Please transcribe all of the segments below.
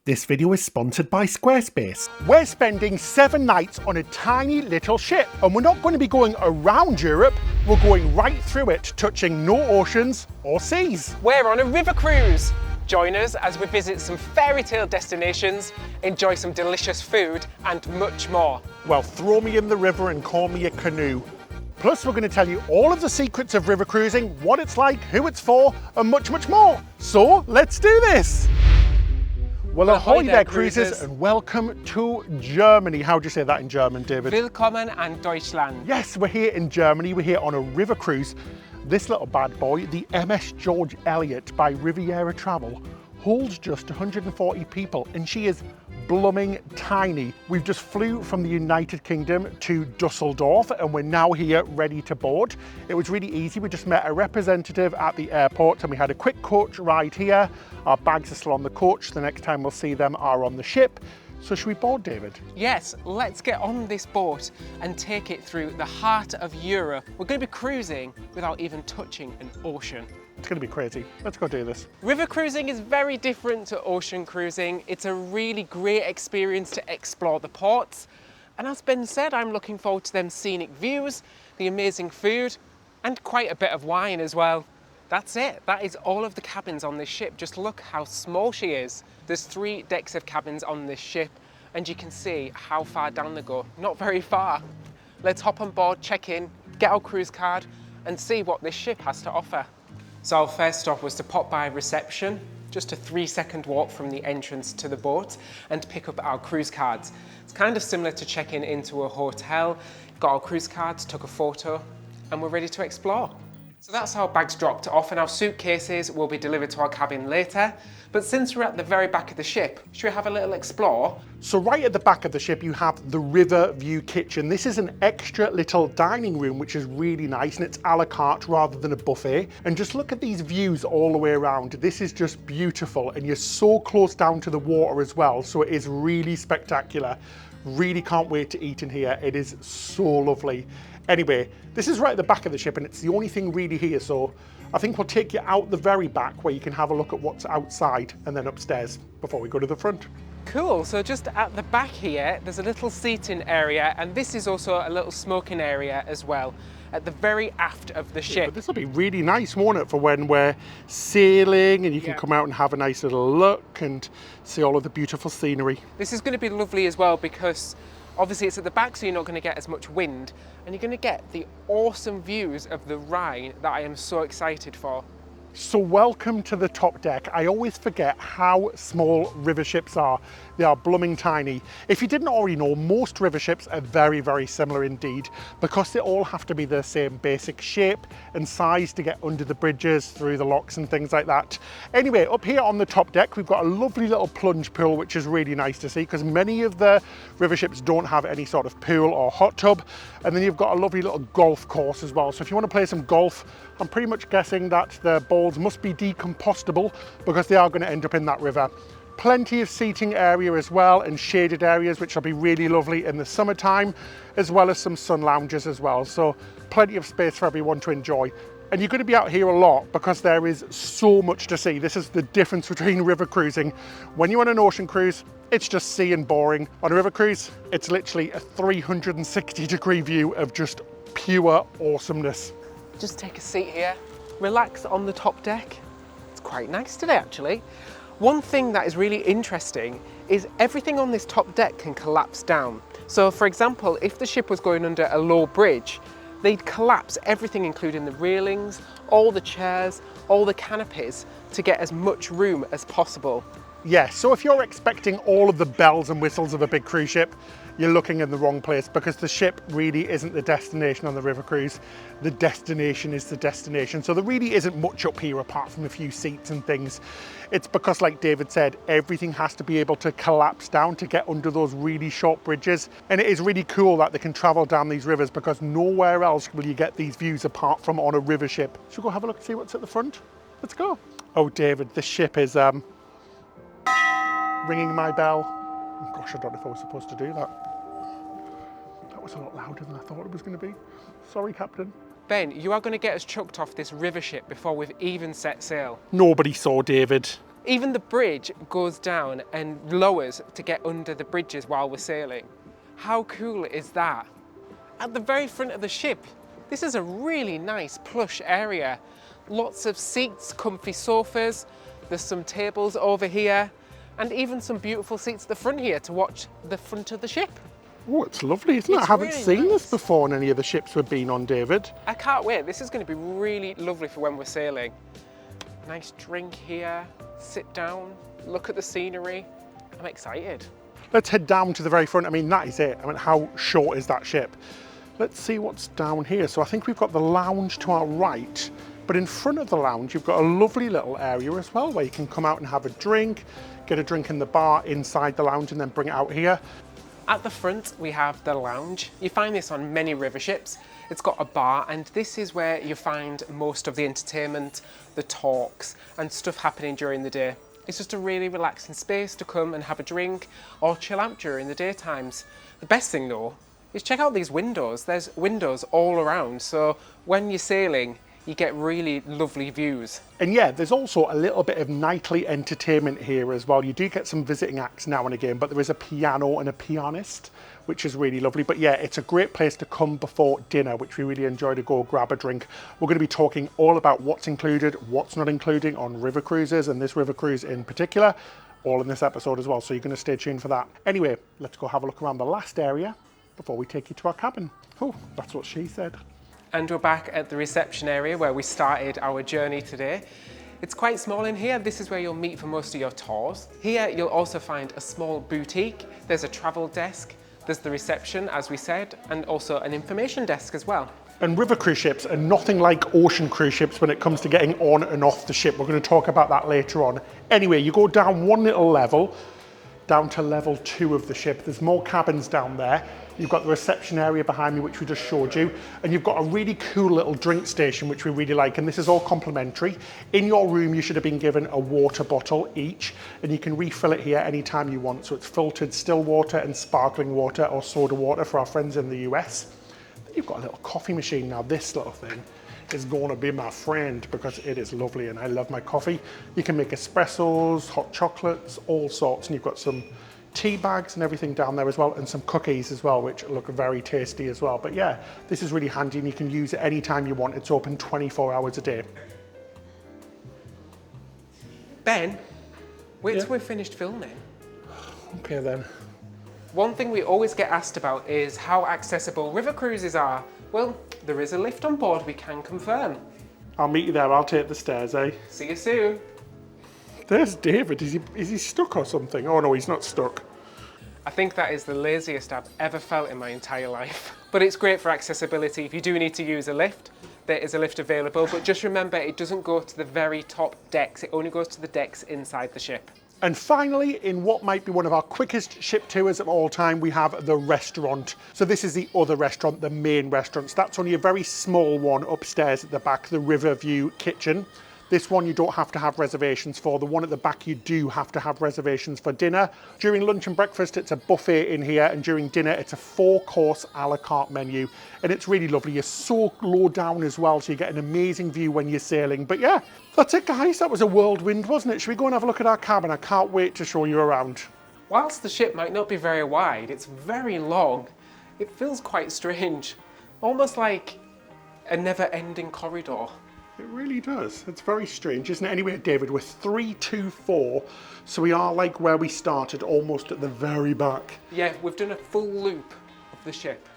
This video is sponsored by Squarespace. We're spending 7 nights on a tiny little ship, and we're not going to be going around Europe, we're going right through it, touching no oceans or seas. We're on a river cruise. Join us as we visit some fairy tale destinations, enjoy some delicious food, and much more. Well, throw me in the river and call me a canoe. Plus, we're going to tell you all of the secrets of river cruising, what it's like, who it's for, and much, much more. So, let's do this! Well, ahoy there, cruisers, and welcome to Germany. How do you say that in German, David? Willkommen an Deutschland. Yes, we're here in Germany. We're here on a river cruise. This little bad boy, the MS George Eliot by Riviera Travel, holds just 140 people, and she is blooming tiny. We've just flew from the United Kingdom to Dusseldorf, and we're now here ready to board. It was really easy. We just met a representative at the airport and we had a quick coach ride here. Our bags are still on the coach. The next time we'll see them are on the ship. So should we board, David? Yes, let's get on this boat and take it through the heart of Europe. We're going to be cruising without even touching an ocean. It's going to be crazy. Let's go do this. River cruising is very different to ocean cruising. It's a really great experience to explore the ports. And as Ben said, I'm looking forward to them scenic views, the amazing food, and quite a bit of wine as well. That's it. That is all of the cabins on this ship. Just look how small she is. There's 3 decks of cabins on this ship, and you can see how far down they go. Not very far. Let's hop on board, check in, get our cruise card, and see what this ship has to offer. So our first stop was to pop by reception, just a 3-second walk from the entrance to the boat, and pick up our cruise cards. It's kind of similar to checking into a hotel. Got our cruise cards, took a photo, and we're ready to explore. So that's our bags dropped off, and our suitcases will be delivered to our cabin later. But since we're at the very back of the ship, should we have a little explore? So right at the back of the ship, you have the River View Kitchen. This is an extra little dining room, which is really nice, and it's a la carte rather than a buffet. And just look at these views all the way around. This is just beautiful, and you're so close down to the water as well, so it is really spectacular. Really can't wait to eat in here. It is so lovely. Anyway, this is right at the back of the ship, and it's the only thing really here, so I think we'll take you out the very back where you can have a look at what's outside and then upstairs before we go to the front. Cool, so just at the back here, there's a little seating area, and this is also a little smoking area as well, at the very aft of the ship. This will be really nice, won't it, for when we're sailing and you can come out and have a nice little look and see all of the beautiful scenery. This is going to be lovely as well because obviously it's at the back, so you're not going to get as much wind, and you're going to get the awesome views of the Rhine that I am so excited for. So welcome to the top deck. I always forget how small river ships are. They are blooming tiny. If you didn't already know, most river ships are very, very similar indeed, because they all have to be the same basic shape and size to get under the bridges, through the locks and things like that. Anyway, up here on the top deck, we've got a lovely little plunge pool, which is really nice to see because many of the river ships don't have any sort of pool or hot tub. And then you've got a lovely little golf course as well. So if you want to play some golf, I'm pretty much guessing that the balls must be decompostable because they are going to end up in that river. Plenty of seating area as well and shaded areas, which will be really lovely in the summertime, as well as some sun lounges as well. So plenty of space for everyone to enjoy. And you're going to be out here a lot because there is so much to see. This is the difference between river cruising. When you're on an ocean cruise, it's just sea and boring. On a river cruise, it's literally a 360-degree view of just pure awesomeness. Just take a seat here, relax on the top deck. It's quite nice today, actually. One thing that is really interesting is everything on this top deck can collapse down. So for example, if the ship was going under a low bridge, they'd collapse everything, including the railings, all the chairs, all the canopies, to get as much room as possible. Yeah, so if you're expecting all of the bells and whistles of a big cruise ship, you're looking in the wrong place because the ship really isn't the destination on the river cruise. The destination is the destination. So there really isn't much up here apart from a few seats and things. It's because, like David said, everything has to be able to collapse down to get under those really short bridges. And it is really cool that they can travel down these rivers because nowhere else will you get these views apart from on a river ship. Should we go have a look and see what's at the front? Let's go. Oh, David, this ship is ringing my bell. Oh, gosh, I don't know if I was supposed to do that. That was a lot louder than I thought it was going to be. Sorry, Captain. Ben, you are going to get us chucked off this river ship before we've even set sail. Nobody saw, David. Even the bridge goes down and lowers to get under the bridges while we're sailing. How cool is that? At the very front of the ship, this is a really nice plush area. Lots of seats, comfy sofas, there's some tables over here, and even some beautiful seats at the front here to watch the front of the ship. Oh, it's lovely, isn't it? I haven't really seen nice. this before on any of the ships we've been on, David. I can't wait, this is going to be really lovely for when we're sailing. Nice drink here, sit down, look at the scenery. I'm excited. Let's head down to the very front. I mean, that is it. I mean, how short is that ship? Let's see what's down here. So I think we've got the lounge to our right, but in front of the lounge, you've got a lovely little area as well where you can come out and have a drink, get a drink in the bar inside the lounge and then bring it out here. At the front, we have the lounge. You find this on many river ships. It's got a bar, and this is where you find most of the entertainment, the talks, and stuff happening during the day. It's just a really relaxing space to come and have a drink or chill out during the daytimes. The best thing though is check out these windows. There's windows all around, so when you're sailing, you get really lovely views. And yeah, there's also a little bit of nightly entertainment here as well. You do get some visiting acts now and again, but there is a piano and a pianist, which is really lovely. But yeah, it's a great place to come before dinner, which we really enjoy, to go grab a drink. We're going to be talking all about what's included, what's not included on river cruises, and this river cruise in particular, all in this episode as well. So you're going to stay tuned for that. Anyway, let's go have a look around the last area before we take you to our cabin. Oh, that's what she said. And we're back at the reception area where we started our journey today. It's quite small in here. This is where you'll meet for most of your tours. Here you'll also find a small boutique. There's a travel desk. There's the reception, as we said, and also an information desk as well. And river cruise ships are nothing like ocean cruise ships when it comes to getting on and off the ship. We're going to talk about that later on. Anyway, you go down one little level, down to level 2 of the ship. There's more cabins down there. You've got the reception area behind me, which we just showed you. And you've got a really cool little drink station, which we really like. And this is all complimentary. In your room, you should have been given a water bottle each, and you can refill it here anytime you want. So it's filtered still water and sparkling water or soda water for our friends in the US. Then you've got a little coffee machine. Now this little thing is going to be my friend because it is lovely and I love my coffee. You can make espressos, hot chocolates, all sorts. And you've got some tea bags and everything down there as well, and some cookies as well, which look very tasty as well. But yeah, this is really handy and you can use it anytime you want. It's open 24 hours a day. Ben, wait till we're finished filming. Okay then. One thing we always get asked about is how accessible river cruises are. Well, there is a lift on board, we can confirm. I'll meet you there. I'll take the stairs, eh? See you soon. There's David. Is he stuck or something? Oh no, he's not stuck. I think that is the laziest I've ever felt in my entire life. But it's great for accessibility. If you do need to use a lift, there is a lift available, but just remember it doesn't go to the very top decks. It only goes to the decks inside the ship. And finally, in what might be one of our quickest ship tours of all time, we have the restaurant. So this is the other restaurant, the main restaurant. So that's only a very small one upstairs at the back, the Riverview Kitchen. This one you don't have to have reservations for. The one at the back you do have to have reservations for dinner. During lunch and breakfast it's a buffet in here, and during dinner it's a 4-course a la carte menu. And it's really lovely. You're so low down as well, so you get an amazing view when you're sailing. But yeah, that's it guys. That was a whirlwind, wasn't it? Should we go and have a look at our cabin? I can't wait to show you around. Whilst the ship might not be very wide, it's very long. It feels quite strange, almost like a never-ending corridor. It really does. It's very strange, isn't it? Anyway, David, we're 324, so we are like where we started, almost at the very back. Yeah, we've done a full loop of the ship.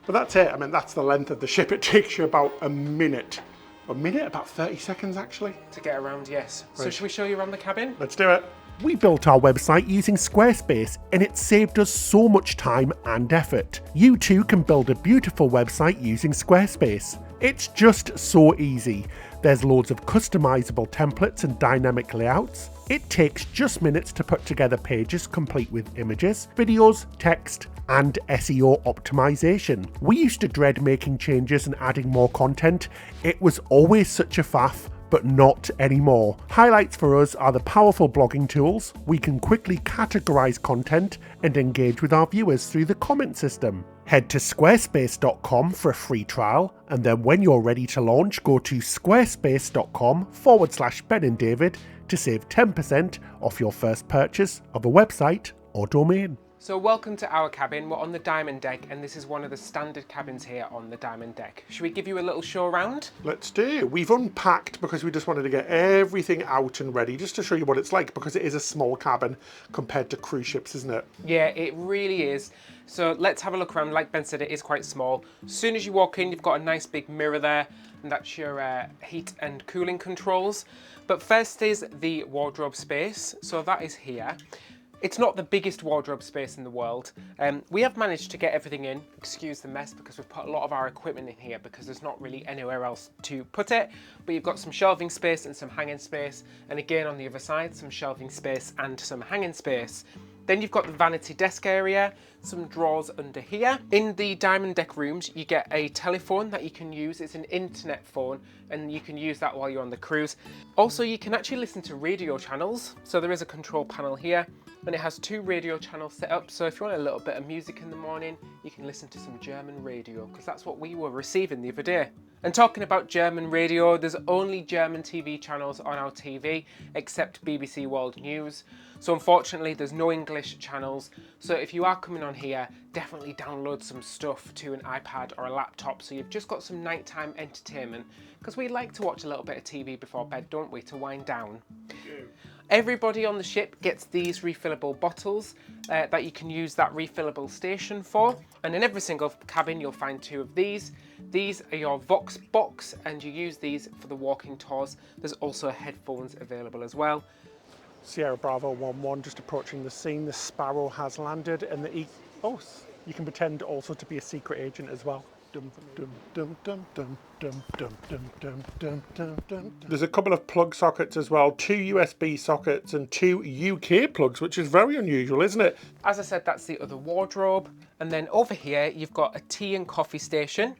But that's it. I mean, that's the length of the ship. It takes you about a minute. A minute? About 30 seconds, actually. To get around, yes. Right. So should we show you around the cabin? Let's do it. We built our website using Squarespace, and it saved us so much time and effort. You too can build a beautiful website using Squarespace. It's just so easy. There's loads of customizable templates and dynamic layouts. It takes just minutes to put together pages complete with images, videos, text, and SEO optimization. We used to dread making changes and adding more content. It was always such a faff, but not anymore. Highlights for us are the powerful blogging tools. We can quickly categorize content and engage with our viewers through the comment system. Head to squarespace.com for a free trial, and then when you're ready to launch, go to squarespace.com/Ben and David to save 10% off your first purchase of a website or domain. So welcome to our cabin. We're on the Diamond Deck and this is one of the standard cabins here on the Diamond Deck. Should we give you a little show around? Let's do. We've unpacked because we just wanted to get everything out and ready just to show you what it's like, because it is a small cabin compared to cruise ships, isn't it? Yeah, it really is. So let's have a look around. Like Ben said, it is quite small. As soon as you walk in, you've got a nice big mirror there, and that's your heat and cooling controls. But first is the wardrobe space. So that is here. It's not the biggest wardrobe space in the world. We have managed to get everything in, excuse the mess, because we've put a lot of our equipment in here because there's not really anywhere else to put it. But you've got some shelving space and some hanging space. And again, on the other side, some shelving space and some hanging space. Then you've got the vanity desk area, some drawers under here. In the Diamond Deck rooms, you get a telephone that you can use. It's an internet phone, and you can use that while you're on the cruise. Also, you can actually listen to radio channels. So there is a control panel here, and it has 2 radio channels set up. So if you want a little bit of music in the morning, you can listen to some German radio, because that's what we were receiving the other day. And talking about German radio, there's only German TV channels on our TV, except BBC World News. So unfortunately, there's no English channels. So if you are coming on here, definitely download some stuff to an iPad or a laptop, so you've just got some nighttime entertainment, because we like to watch a little bit of TV before bed, don't we, to wind down. Yeah. Everybody on the ship gets these refillable bottles that you can use that refillable station for. And in every single cabin, you'll find 2 of these. These are your Vox box, and you use these for the walking tours. There's also headphones available as well. Sierra Bravo 1-1 just approaching the scene. The Sparrow has landed, and you can pretend also to be a secret agent as well. There's a couple of plug sockets as well, 2 USB sockets and 2 UK plugs, which is very unusual, isn't it? As I said, that's the other wardrobe. And then over here, you've got a tea and coffee station.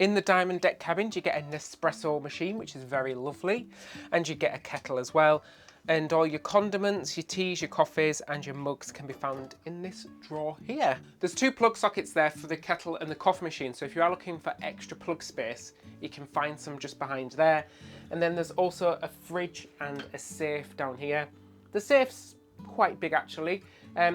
In the Diamond Deck cabins, you get an Nespresso machine, which is very lovely. And you get a kettle as well. And all your condiments, your teas, your coffees and your mugs can be found in this drawer here. There's 2 plug sockets there for the kettle and the coffee machine. So if you are looking for extra plug space, you can find some just behind there. And then there's also a fridge and a safe down here. The safe's quite big actually.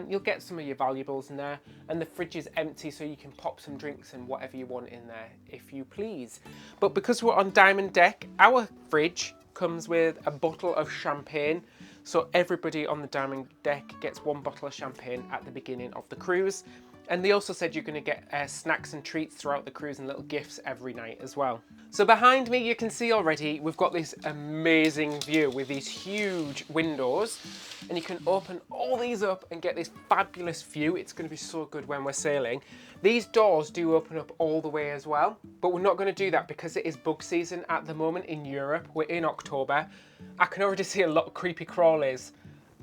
You'll get some of your valuables in there, and the fridge is empty, so you can pop some drinks and whatever you want in there if you please. But because we're on Diamond Deck, our fridge comes with a bottle of champagne, so everybody on the Diamond Deck gets 1 bottle of champagne at the beginning of the cruise. And they also said you're going to get snacks and treats throughout the cruise and little gifts every night as well. So behind me, you can see already we've got this amazing view with these huge windows, and you can open all these up and get this fabulous view. It's going to be so good when we're sailing. These doors do open up all the way as well, but we're not going to do that because it is bug season at the moment in Europe. We're in October. I can already see a lot of creepy crawlies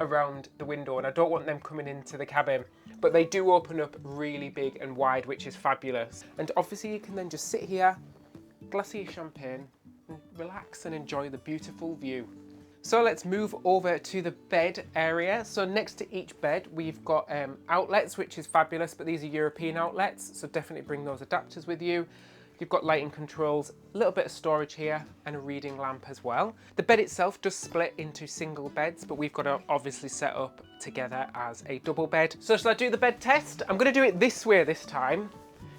around the window, and I don't want them coming into the cabin. But they do open up really big and wide, which is fabulous. And obviously you can then just sit here, glass of your champagne, and relax and enjoy the beautiful view. So let's move over to the bed area. So next to each bed, we've got outlets, which is fabulous, but these are European outlets, so definitely bring those adapters with you. You've got lighting controls, a little bit of storage here, and a reading lamp as well. The bed itself does split into single beds, but we've got to obviously set up together as a double bed. So shall I do the bed test? I'm going to do it this way this time,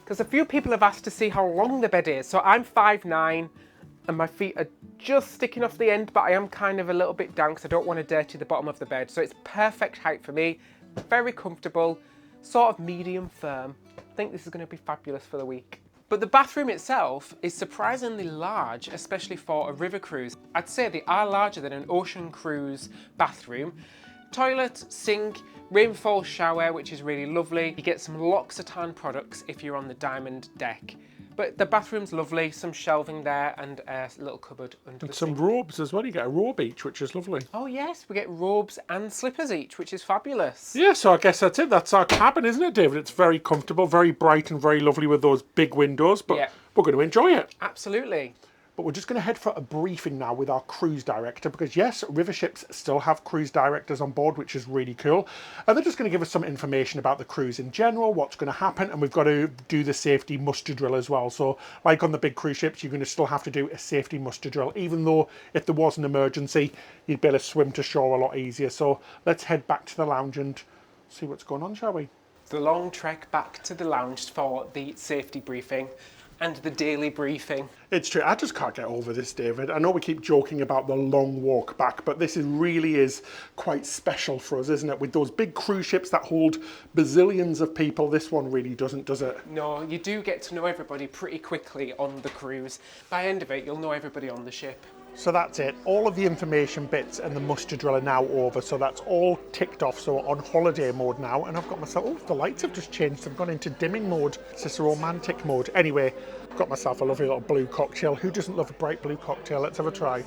because a few people have asked to see how long the bed is. So I'm 5'9", and my feet are just sticking off the end, but I am kind of a little bit down because I don't want to dirty the bottom of the bed. So it's perfect height for me, very comfortable, sort of medium firm. I think this is going to be fabulous for the week. But the bathroom itself is surprisingly large, especially for a river cruise. I'd say they are larger than an ocean cruise bathroom. Toilet, sink, rainfall shower, which is really lovely. You get some L'Occitane products if you're on the Diamond Deck. But the bathroom's lovely, some shelving there and a little cupboard under the sink. Some robes as well. You get a robe each, which is lovely. Oh yes, we get robes and slippers each, which is fabulous. Yeah, so I guess that's it. That's our cabin, isn't it, David? It's very comfortable, very bright and very lovely with those big windows, but we're going to enjoy it. Absolutely. But we're just going to head for a briefing now with our cruise director, because yes, river ships still have cruise directors on board, which is really cool. And they're just going to give us some information about the cruise in general, what's going to happen, and we've got to do the safety muster drill as well. So like on the big cruise ships, you're going to still have to do a safety muster drill, even though if there was an emergency, you'd be able to swim to shore a lot easier. So let's head back to the lounge and see what's going on, shall we? The long trek back to the lounge for the safety briefing and the daily briefing. It's true, I just can't get over this, David. I know we keep joking about the long walk back, but this really is quite special for us, isn't it? With those big cruise ships that hold bazillions of people, this one really doesn't, does it? No, you do get to know everybody pretty quickly on the cruise. By the end of it, you'll know everybody on the ship. So that's it. All of the information bits and the muster drill are now over. So that's all ticked off. So we're on holiday mode now. And I've got myself, oh, the lights have just changed. I've gone into dimming mode. It's just a romantic mode. Anyway, I've got myself a lovely little blue cocktail. Who doesn't love a bright blue cocktail? Let's have a try.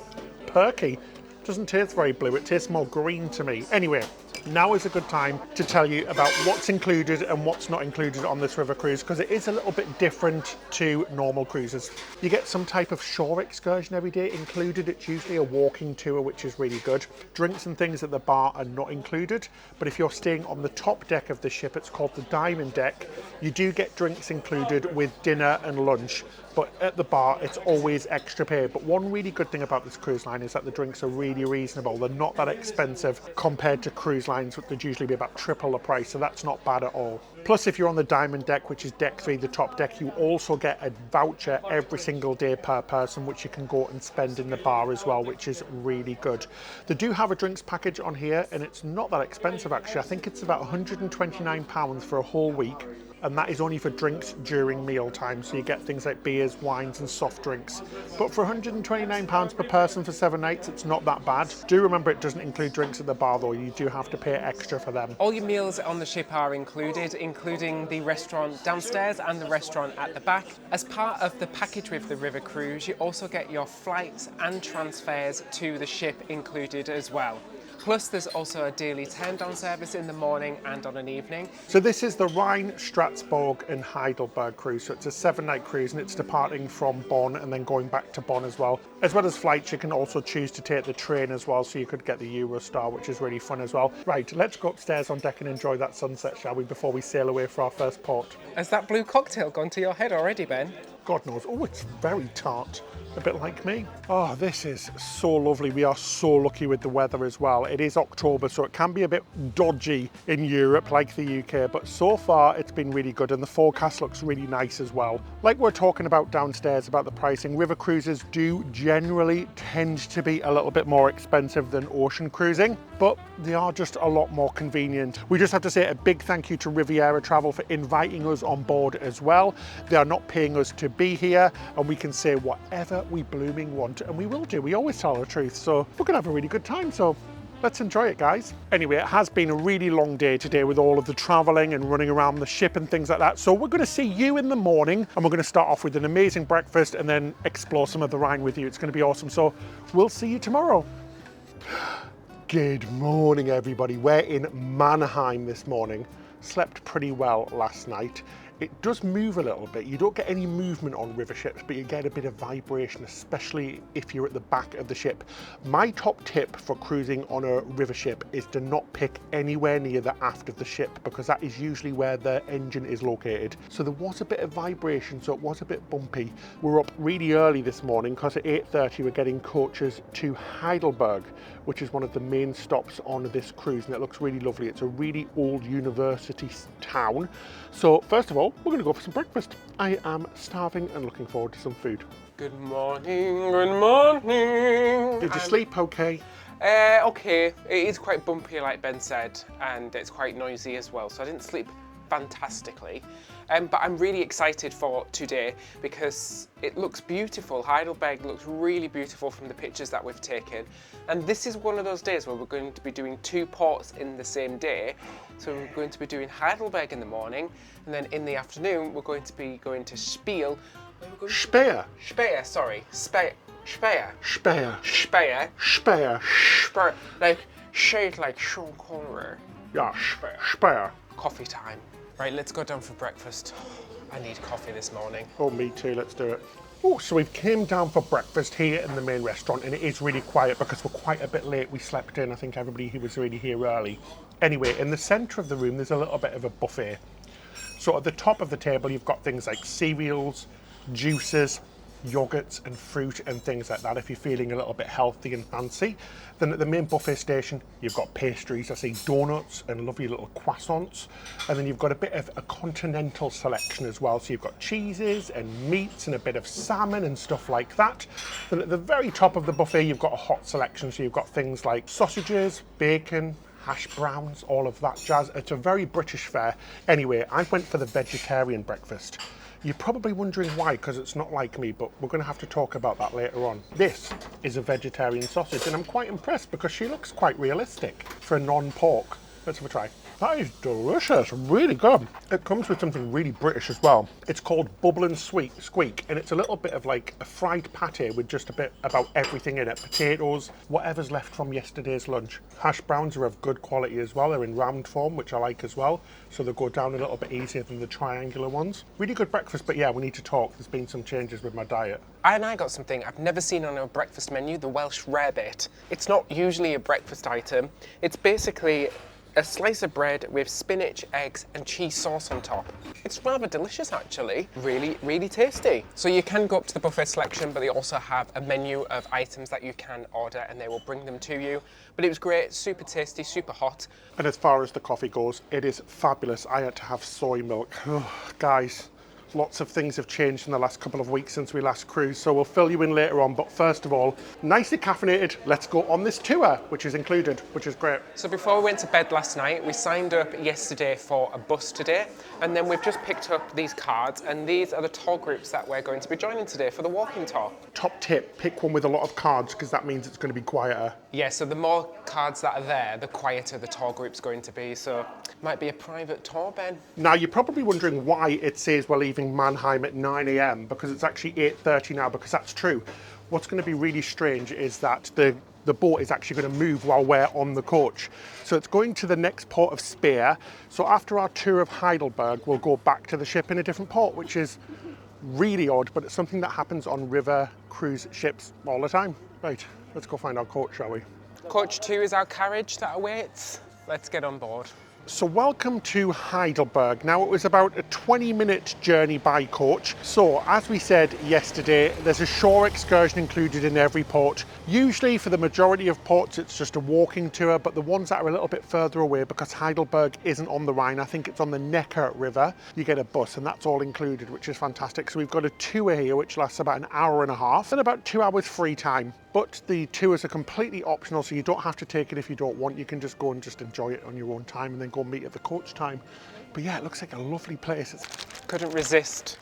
Perky. Doesn't taste very blue. It tastes more green to me. Anyway, now is a good time to tell you about what's included and what's not included on this river cruise, because it is a little bit different to normal cruises. You get some type of shore excursion every day included. It's usually a walking tour, which is really good. Drinks and things at the bar are not included, but if you're staying on the top deck of the ship, it's called the diamond deck, you do get drinks included with dinner and lunch. But at the bar, it's always extra pay. But one really good thing about this cruise line is that the drinks are really reasonable. They're not that expensive compared to cruise lines, which would usually be about triple the price, so that's not bad at all. Plus, if you're on the diamond deck, which is deck 3, the top deck, you also get a voucher every single day per person, which you can go and spend in the bar as well, which is really good. They do have a drinks package on here, and it's not that expensive actually. I think it's about £129 for a whole week. And that is only for drinks during meal time. So you get things like beers, wines and soft drinks. But for £129 per person for 7 nights, it's not that bad. Do remember it doesn't include drinks at the bar though. You do have to pay extra for them. All your meals on the ship are included, including the restaurant downstairs and the restaurant at the back. As part of the package with the river cruise, you also get your flights and transfers to the ship included as well. Plus, there's also a daily turn-down service in the morning and on an evening. So this is the Rhine, Strasbourg and Heidelberg cruise. So it's a 7-night cruise and it's departing from Bonn and then going back to Bonn as well. As well as flights, you can also choose to take the train as well. So you could get the Eurostar, which is really fun as well. Right, let's go upstairs on deck and enjoy that sunset, shall we, before we sail away for our first port. Has that blue cocktail gone to your head already, Ben? God knows. Oh, it's very tart. A bit like me. Oh, this is so lovely. We are so lucky with the weather as well. It is October, so it can be a bit dodgy in Europe, like the UK, but so far it's been really good and the forecast looks really nice as well. Like we're talking about downstairs about the pricing, river cruises do generally tend to be a little bit more expensive than ocean cruising, but they are just a lot more convenient. We just have to say a big thank you to Riviera Travel for inviting us on board as well. They are not paying us to be here, and we can say whatever we blooming want, and we will do. We always tell the truth, so we're gonna have a really good time, so let's enjoy it, guys. Anyway, it has been a really long day today with all of the traveling and running around the ship and things like that, so we're going to see you in the morning and we're going to start off with an amazing breakfast and then explore some of the Rhine with you. It's going to be awesome, so we'll see you tomorrow. Good morning, everybody. We're in Manheim this morning. Slept pretty well last night. It does move a little bit. You don't get any movement on river ships, but you get a bit of vibration, especially if you're at the back of the ship. My top tip for cruising on a river ship is to not pick anywhere near the aft of the ship, because that is usually where the engine is located. So there was a bit of vibration, so it was a bit bumpy. We were up really early this morning because at 8:30 we're getting coaches to Heidelberg, which is one of the main stops on this cruise, and it looks really lovely. It's a really old university town. So first of all, we're going to go for some breakfast. I am starving and looking forward to some food. Good morning, good morning. Did you sleep okay? Okay, it is quite bumpy like Ben said, and it's quite noisy as well, so I didn't sleep fantastically. But I'm really excited for today because it looks beautiful. Heidelberg looks really beautiful from the pictures that we've taken. And this is one of those days where we're going to be doing 2 ports in the same day. So we're going to be doing Heidelberg in the morning, and then in the afternoon we're going to be going to Spiel. Speyer. Speyer, sorry. Speyer. Speyer. Speyer. Speyer. Speyer. Like, shade like Sean Connery. Yeah, Speyer. Coffee time. Right, let's go down for breakfast. I need coffee this morning. Oh, me too. Let's do it. Oh, so we've came down for breakfast here in the main restaurant, and it is really quiet because we're quite a bit late. We slept in. I think everybody here was already here early. Anyway, in the centre of the room, there's a little bit of a buffet. So at the top of the table, you've got things like cereals, juices, yogurts and fruit and things like that if you're feeling a little bit healthy and fancy. Then at the main buffet station, you've got pastries. I see donuts and lovely little croissants. And then you've got a bit of a continental selection as well. So you've got cheeses and meats and a bit of salmon and stuff like that. Then at the very top of the buffet, you've got a hot selection. So you've got things like sausages, bacon, hash browns, all of that jazz. It's a very British fare. Anyway, I went for the vegetarian breakfast. You're probably wondering why, because it's not like me, but we're going to have to talk about that later on. This is a vegetarian sausage, and I'm quite impressed because she looks quite realistic for a non-pork. Let's have a try. That is delicious, really good. It comes with something really British as well. It's called Bubble and Squeak, and it's a little bit of like a fried pate with just a bit about everything in it. Potatoes, whatever's left from yesterday's lunch. Hash browns are of good quality as well. They're in round form, which I like as well. So they go down a little bit easier than the triangular ones. Really good breakfast, but yeah, we need to talk. There's been some changes with my diet. I got something I've never seen on a breakfast menu, the Welsh rarebit. It's not usually a breakfast item. It's basically a slice of bread with spinach, eggs and cheese sauce on top. It's rather delicious actually, really, really tasty. So you can go up to the buffet selection, but they also have a menu of items that you can order and they will bring them to you. But it was great, super tasty, super hot. And as far as the coffee goes, it is fabulous. I had to have soy milk. Oh, guys, lots of things have changed in the last couple of weeks since we last cruised, so we'll fill you in later on. But first of all, nicely caffeinated, let's go on this tour, which is included, which is great. So before we went to bed last night, we signed up yesterday for a bus today, and then we've just picked up these cards, and these are the tour groups that we're going to be joining today for the walking tour. Top tip, pick one with a lot of cards, because that means it's going to be quieter. Yeah, so the more cards that are there, the quieter the tour group's going to be, so it might be a private tour, Ben. Now, you're probably wondering why it says we're leaving Manheim at 9 a.m, because it's actually 8:30 now, because that's true. What's going to be really strange is that the boat is actually going to move while we're on the coach. So it's going to the next port of Speyer. So after our tour of Heidelberg, we'll go back to the ship in a different port, which is really odd, but it's something that happens on river cruise ships all the time. Right, let's go find our coach, shall we? Coach 2 is our carriage that awaits. Let's get on board. So welcome to Heidelberg. Now, it was about a 20-minute journey by coach. So as we said yesterday, there's a shore excursion included in every port. Usually for the majority of ports, it's just a walking tour, but the ones that are a little bit further away, because Heidelberg isn't on the Rhine, I think it's on the Neckar River, you get a bus and that's all included, which is fantastic. So we've got a tour here, which lasts about an hour and a half and about 2 hours free time. But the tours are completely optional, so you don't have to take it if you don't want. You can just go and just enjoy it on your own time and then go meet at the coach time. But yeah, it looks like a lovely place. Couldn't resist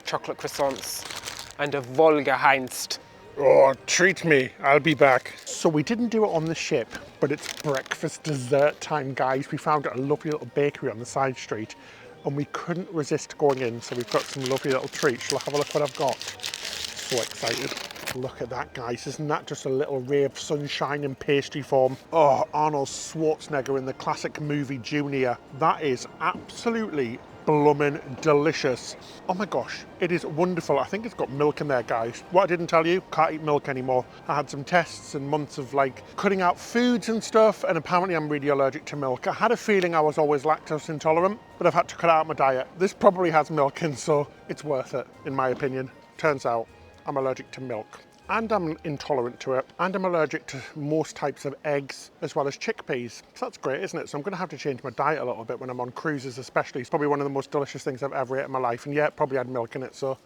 chocolate croissants and a Volga Heinst. Oh, treat me, I'll be back. So we didn't do it on the ship, but it's breakfast dessert time, guys. We found a lovely little bakery on the side street and we couldn't resist going in. So we've got some lovely little treats. Shall I have a look what I've got? So excited. Look at that, guys. Isn't that just a little ray of sunshine in pastry form? Oh, Arnold Schwarzenegger in the classic movie Junior. That is absolutely bloomin' delicious. Oh my gosh, it is wonderful. I think it's got milk in there, guys. What I didn't tell you, can't eat milk anymore. I had some tests and months of like cutting out foods and stuff, and apparently I'm really allergic to milk. I had a feeling I was always lactose intolerant, but I've had to cut out my diet. This probably has milk in, so it's worth it, in my opinion. Turns out I'm allergic to milk, and I'm intolerant to it, and I'm allergic to most types of eggs as well as chickpeas. So that's great, isn't it? So I'm going to have to change my diet a little bit when I'm on cruises especially. It's probably one of the most delicious things I've ever ate in my life, and yeah, it probably had milk in it, so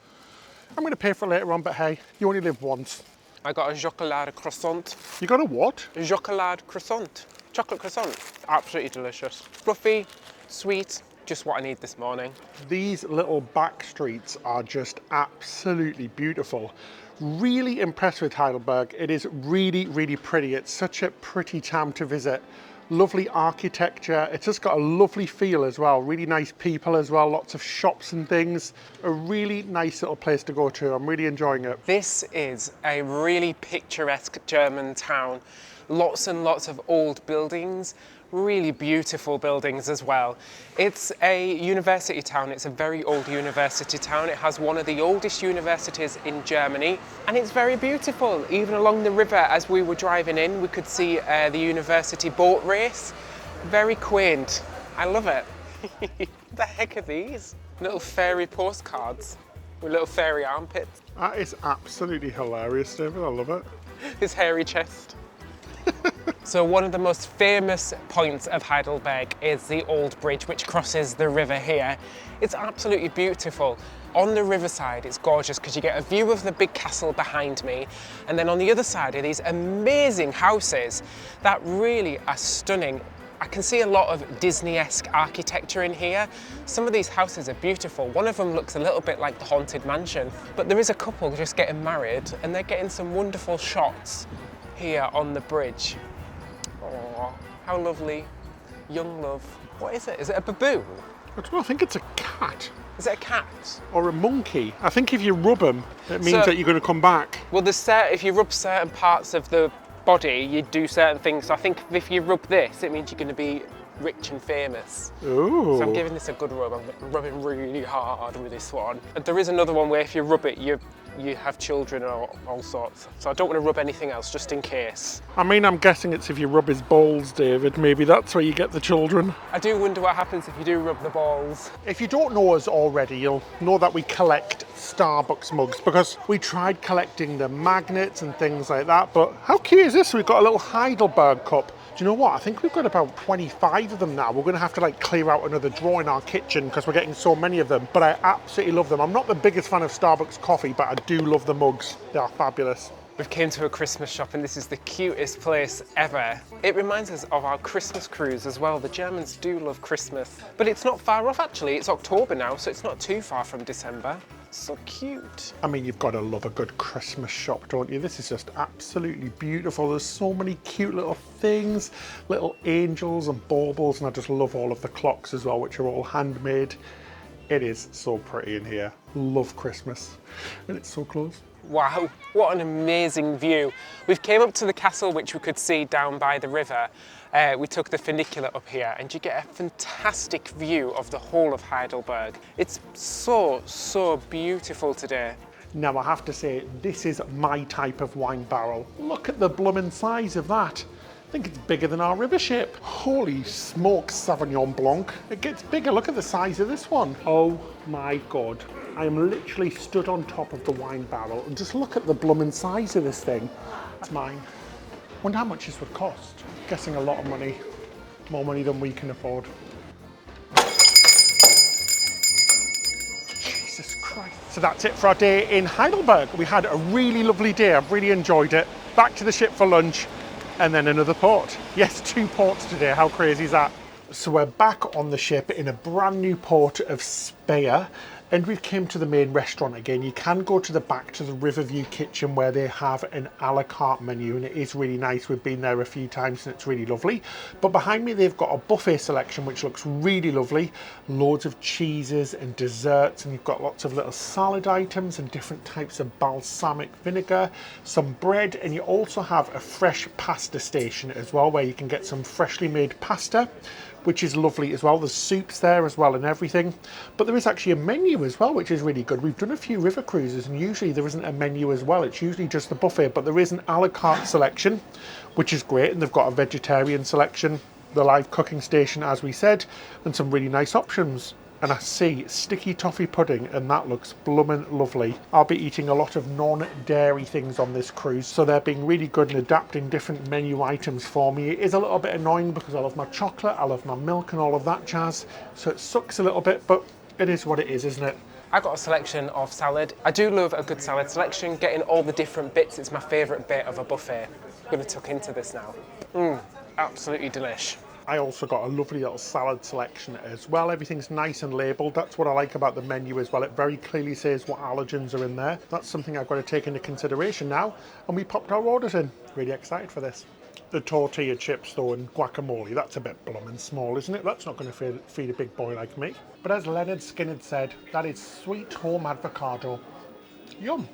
I'm going to pay for it later on, but hey, you only live once. I got a chocolate croissant. You got a what? A chocolate croissant. Chocolate croissant. Absolutely delicious. Fluffy, sweet, just what I need this morning. These little back streets are just absolutely beautiful. Really impressed with Heidelberg. It is really, really pretty. It's such a pretty town to visit. Lovely architecture. It's just got a lovely feel as well. Really nice people as well. Lots of shops and things. A really nice little place to go to. I'm really enjoying it. This is a really picturesque German town. Lots and lots of old buildings. Really beautiful buildings as well. It's a university town. It's a very old university town. It has one of the oldest universities in Germany, and it's very beautiful. Even along the river, as we were driving in, we could see the university boat race. Very quaint. I love it. What the heck are these? Little fairy postcards with little fairy armpits. That is absolutely hilarious, David. I love it. His hairy chest. So one of the most famous points of Heidelberg is the old bridge which crosses the river here. It's absolutely beautiful. On the riverside it's gorgeous because you get a view of the big castle behind me, and then on the other side are these amazing houses that really are stunning. I can see a lot of Disney-esque architecture in here. Some of these houses are beautiful. One of them looks a little bit like the Haunted Mansion, but there is a couple just getting married and they're getting some wonderful shots here on the bridge. Oh, how lovely. Young love. What is it? Is it a baboon? I don't know, I think it's a cat. Is it a cat? Or a monkey. I think if you rub them, it means So- that you're going to come back. Well, if you rub certain parts of the body, you do certain things. So I think if you rub this, it means you're going to be rich and famous. Ooh. So I'm giving this a good rub. I'm rubbing really hard with this one. And there is another one where if you rub it, you have children or all sorts. So I don't want to rub anything else, just in case. I mean, I'm guessing it's if you rub his balls, David. Maybe that's where you get the children. I do wonder what happens if you do rub the balls. If you don't know us already, you'll know that we collect Starbucks mugs because we tried collecting the magnets and things like that. But how cute is this? We've got a little Heidelberg cup. Do you know what? I think we've got about 25 of them now. We're going to have to clear out another drawer in our kitchen because we're getting so many of them. But I absolutely love them. I'm not the biggest fan of Starbucks coffee, but I do love the mugs. They are fabulous. We've came to a Christmas shop and this is the cutest place ever. It reminds us of our Christmas cruise as well. The Germans do love Christmas. But it's not far off actually. It's October now, so it's not too far from December. So cute. I mean, you've got to love a good Christmas shop, don't you? This is just absolutely beautiful. There's so many cute little things, little angels and baubles, and I just love all of the clocks as well, which are all handmade. It is so pretty in here. Love Christmas. And it's so close. Wow, what an amazing view. We've came up to the castle which we could see down by the river. We took the funicular up here and you get a fantastic view of the whole of Heidelberg. It's so beautiful today. Now I have to say, this is my type of wine barrel. Look at the blooming size of that. I think it's bigger than our river ship. Holy smokes, Sauvignon Blanc. It gets bigger. Look at the size of this one. Oh my God. I am literally stood on top of the wine barrel and just look at the blooming size of this thing. That's mine. Wonder how much this would cost. Guessing a lot of money. More money than we can afford. Jesus Christ. So that's it for our day in Heidelberg. We had a really lovely day. I've really enjoyed it. Back to the ship for lunch and then another port. Yes, 2 ports today. How crazy is that? So we're back on the ship in a brand new port of Speyer. And we've came to the main restaurant again. You can go to the back to the Riverview kitchen where they have an a la carte menu and it is really nice. We've been there a few times and it's really lovely. But behind me they've got a buffet selection which looks really lovely. Loads of cheeses and desserts, and you've got lots of little salad items and different types of balsamic vinegar, some bread, and you also have a fresh pasta station as well where you can get some freshly made pasta, which is lovely as well. There's soups there as well and everything. But there is actually a menu as well, which is really good. We've done a few river cruises and usually there isn't a menu as well. It's usually just the buffet, but there is an a la carte selection, which is great. And they've got a vegetarian selection, the live cooking station, as we said, and some really nice options. And I see sticky toffee pudding and that looks bloomin' lovely. I'll be eating a lot of non-dairy things on this cruise, so they're being really good and adapting different menu items for me. It is a little bit annoying because I love my chocolate, I love my milk and all of that jazz, so it sucks a little bit, but it is what it is, isn't it? I got a selection of salad. I do love a good salad selection, getting all the different bits. It's my favourite bit of a buffet. I'm going to tuck into this now. Absolutely delish. I also got a lovely little salad selection as well. Everything's nice and labelled. That's what I like about the menu as well. It very clearly says what allergens are in there. That's something I've got to take into consideration now. And we popped our orders in. Really excited for this. The tortilla chips though and guacamole, that's a bit bloomin' small, isn't it? That's not going to feed a big boy like me. But as Leonard Skinner said, that is sweet home avocado. Yum.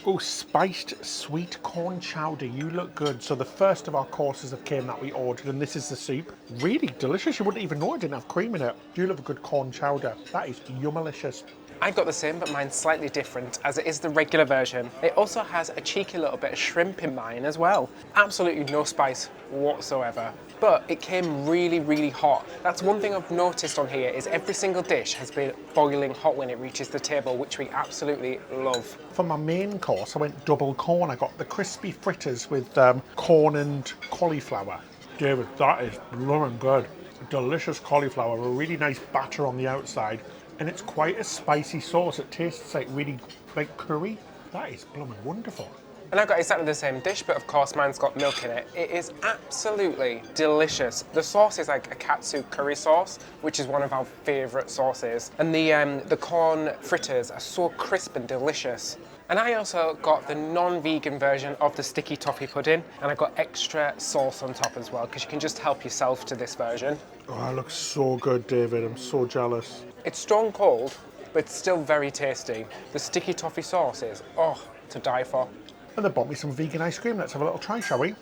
Oh, spiced sweet corn chowder. You look good. So the first of our courses have came that we ordered, and this is the soup. Really delicious. You wouldn't even know it didn't have cream in it. You love a good corn chowder. That is yummalicious. I got the same, but mine's slightly different, as it is the regular version. It also has a cheeky little bit of shrimp in mine as well. Absolutely no spice whatsoever. But it came really, really hot. That's one thing I've noticed on here, is every single dish has been boiling hot when it reaches the table, which we absolutely love. For my main course, I went double corn. I got the crispy fritters with corn and cauliflower. David, that is blooming good. Delicious cauliflower, a really nice batter on the outside. And it's quite a spicy sauce. It tastes like really like curry. That is blooming wonderful. And I've got exactly the same dish, but of course mine's got milk in it. It is absolutely delicious. The sauce is like a katsu curry sauce, which is one of our favourite sauces. And the corn fritters are so crisp and delicious. And I also got the non-vegan version of the sticky toffee pudding, and I got extra sauce on top as well, because you can just help yourself to this version. Oh, that looks so good, David. I'm so jealous. It's stone cold, but it's still very tasty. The sticky toffee sauce is, oh, to die for. And they bought me some vegan ice cream. Let's have a little try, shall we? Do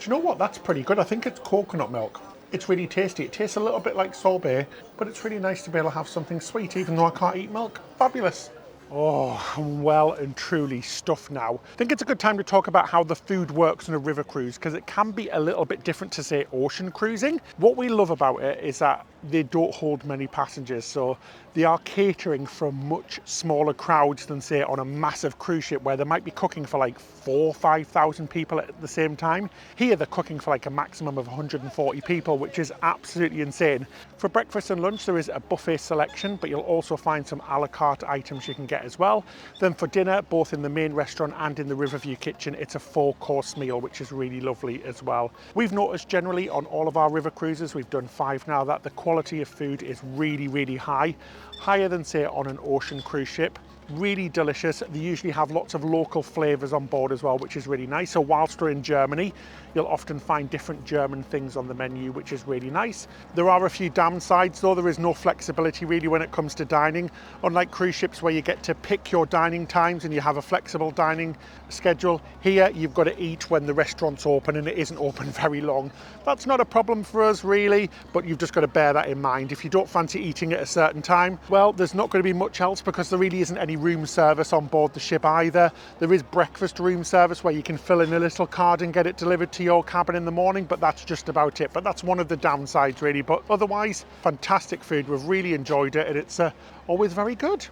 you know what? That's pretty good. I think it's coconut milk. It's really tasty. It tastes a little bit like sorbet, but it's really nice to be able to have something sweet, even though I can't eat milk. Fabulous. Oh, I'm well and truly stuffed now. I think it's a good time to talk about how the food works on a river cruise, because it can be a little bit different to, say, ocean cruising. What we love about it is that they don't hold many passengers, so they are catering for much smaller crowds than, say, on a massive cruise ship where they might be cooking for like 4,000 or 5,000 people at the same time. Here they're cooking for like a maximum of 140 people, which is absolutely insane. For breakfast and lunch there is a buffet selection, but you'll also find some a la carte items you can get as well. Then for dinner, both in the main restaurant and in the Riverview kitchen, it's a 4-course meal, which is really lovely as well. We've noticed generally on all of our river cruises, we've done 5 now, that the quality of food is really, really high. Higher than, say, on an ocean cruise ship. Really delicious. They usually have lots of local flavours on board as well, which is really nice. So whilst we're in Germany, you'll often find different German things on the menu, which is really nice. There are a few downsides though. There is no flexibility really when it comes to dining. Unlike cruise ships where you get to pick your dining times and you have a flexible dining schedule, here you've got to eat when the restaurant's open, and it isn't open very long. That's not a problem for us really, but you've just got to bear that in mind. If you don't fancy eating at a certain time, well, there's not going to be much else, because there really isn't any room service on board the ship either. There is breakfast room service where you can fill in a little card and get it delivered to your cabin in the morning, but that's just about it. But that's one of the downsides really, but otherwise fantastic food. We've really enjoyed it, and it's always very good.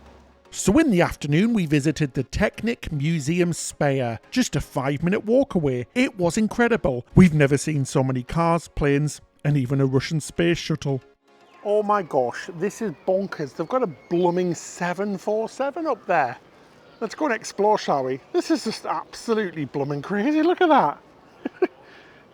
So in the afternoon we visited the Technic Museum Speyer, just a 5-minute walk away. It was incredible. We've never seen so many cars, planes and even a Russian space shuttle. Oh my gosh, this is bonkers. They've got a blooming 747 up there. Let's go and explore, shall we? This is just absolutely blooming crazy. Look at that.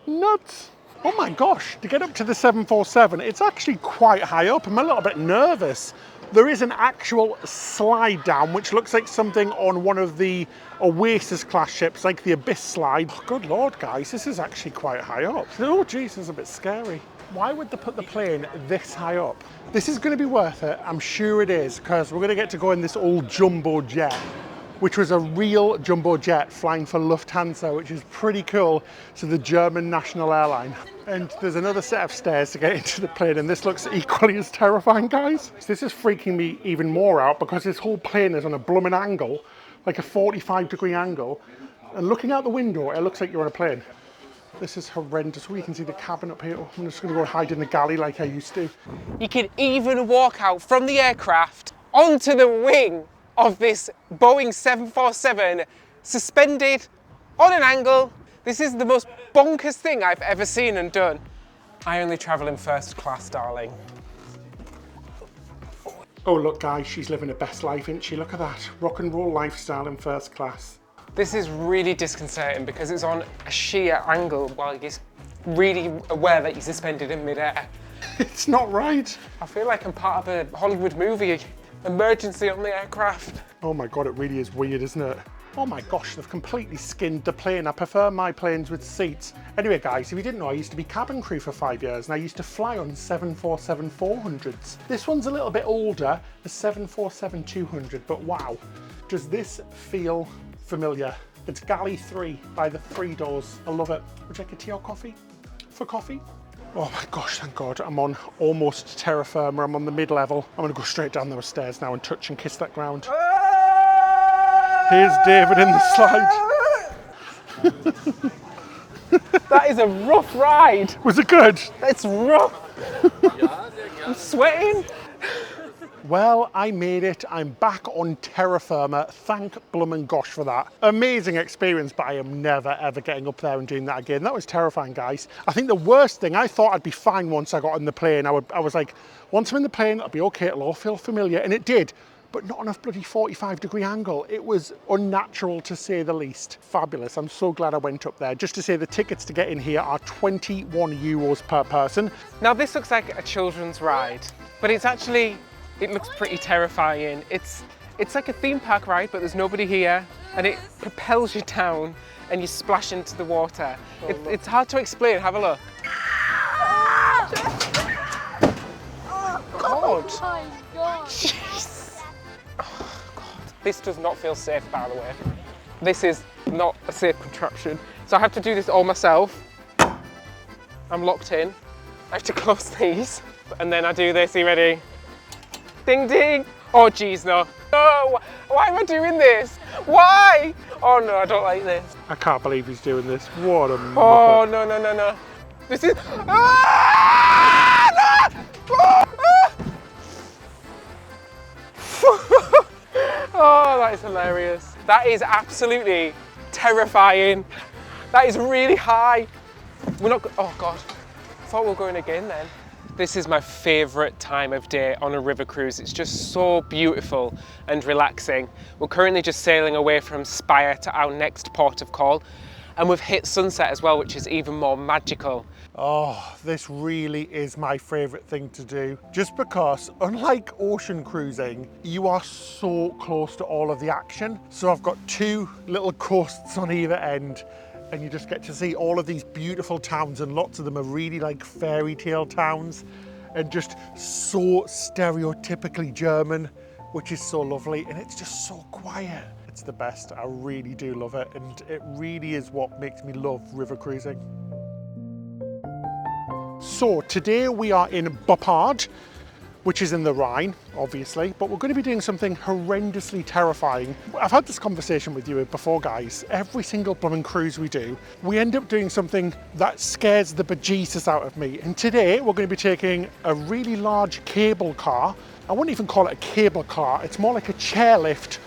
Nuts. Oh my gosh, to get up to the 747, it's actually quite high up. I'm a little bit nervous. There is an actual slide down, which looks like something on one of the Oasis class ships, like the Abyss slide. Oh, good Lord, guys, this is actually quite high up. Oh, geez, this is a bit scary. Why would they put the plane this high up? This is going to be worth it. I'm sure it is, because we're going to get to go in this old jumbo jet, which was a real jumbo jet flying for Lufthansa, which is pretty cool. So the German national airline. And there's another set of stairs to get into the plane, and this looks equally as terrifying, guys. So this is freaking me even more out, because this whole plane is on a blooming angle, like a 45-degree angle. And looking out the window, it looks like you're on a plane. This is horrendous. Oh, you can see the cabin up here. Oh, I'm just going to go hide in the galley like I used to. You can even walk out from the aircraft onto the wing of this Boeing 747, suspended on an angle. This is the most bonkers thing I've ever seen and done. I only travel in first class, darling. Oh, look, guys, she's living her best life, isn't she? Look at that. Rock and roll lifestyle in first class. This is really disconcerting because it's on a sheer angle while you're really aware that you're suspended in midair. It's not right. I feel like I'm part of a Hollywood movie. Emergency on the aircraft. Oh my God, it really is weird, isn't it? Oh my gosh, they've completely skinned the plane. I prefer my planes with seats. Anyway, guys, if you didn't know, I used to be cabin crew for 5 years, and I used to fly on 747-400s. This one's a little bit older, the 747-200, but wow, does this feel familiar. It's Galley 3 by the 3 doors. I love it. Would you like a tea or coffee? For coffee? Oh my gosh, thank God. I'm on almost terra firma. I'm on the mid-level. I'm going to go straight down those stairs now and touch and kiss that ground. Here's David in the slide. That is a rough ride. Was it good? It's rough. I'm sweating. Well, I made it. I'm back on terra firma. Thank bloomin' gosh for that. Amazing experience, but I am never ever getting up there and doing that again. That was terrifying, guys. I think the worst thing, I thought I'd be fine once I got on the plane. I was like, once I'm in the plane, I'll be okay, it'll all feel familiar. And it did, but not on a bloody 45-degree angle. It was unnatural to say the least. Fabulous. I'm so glad I went up there. Just to say, the tickets to get in here are 21 euros per person. Now this looks like a children's ride, but it's actually, it looks pretty terrifying. It's like a theme park ride, but there's nobody here, and it propels you down and you splash into the water. It's hard to explain. Have a look. God. Oh my God. Jeez. Oh, God. This does not feel safe, by the way. This is not a safe contraption. So I have to do this all myself. I'm locked in. I have to close these, and then I do this. Are you ready? Ding ding! Oh geez, no. No! Why am I doing this? Why? Oh no, I don't like this. I can't believe he's doing this. What a Oh muppet. no, no, no, no. This is... Ah! No! Oh, that is hilarious. That is absolutely terrifying. That is really high. We're not... Oh God. I thought we were going again then. This is my favourite time of day on a river cruise. It's just so beautiful and relaxing. We're currently just sailing away from Spire to our next port of call, and we've hit sunset as well, which is even more magical. Oh, this really is my favourite thing to do. Just because, unlike ocean cruising, you are so close to all of the action. So I've got 2 little coasts on either end, and you just get to see all of these beautiful towns, and lots of them are really like fairy tale towns and just so stereotypically German, which is so lovely, and it's just so quiet. It's the best. I really do love it, and it really is what makes me love river cruising. So today we are in Boppard, which is in the Rhine, obviously, but we're going to be doing something horrendously terrifying. I've had this conversation with you before, guys. Every single blooming cruise we do, we end up doing something that scares the bejesus out of me. And today we're going to be taking a really large cable car. I wouldn't even call it a cable car. It's more like a chairlift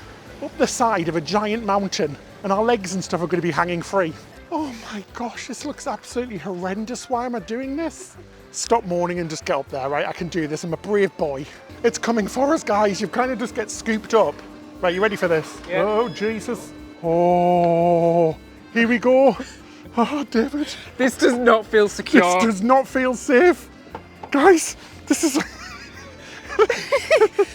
up the side of a giant mountain, and our legs and stuff are going to be hanging free. Oh my gosh, this looks absolutely horrendous. Why am I doing this? Stop mourning and just get up there, right? I can do this. I'm a brave boy. It's coming for us, guys. You kind of just get scooped up. Right, you ready for this? Yeah. Oh, Jesus. Oh, here we go. Oh, David. This does not feel secure. This does not feel safe. Guys, this is...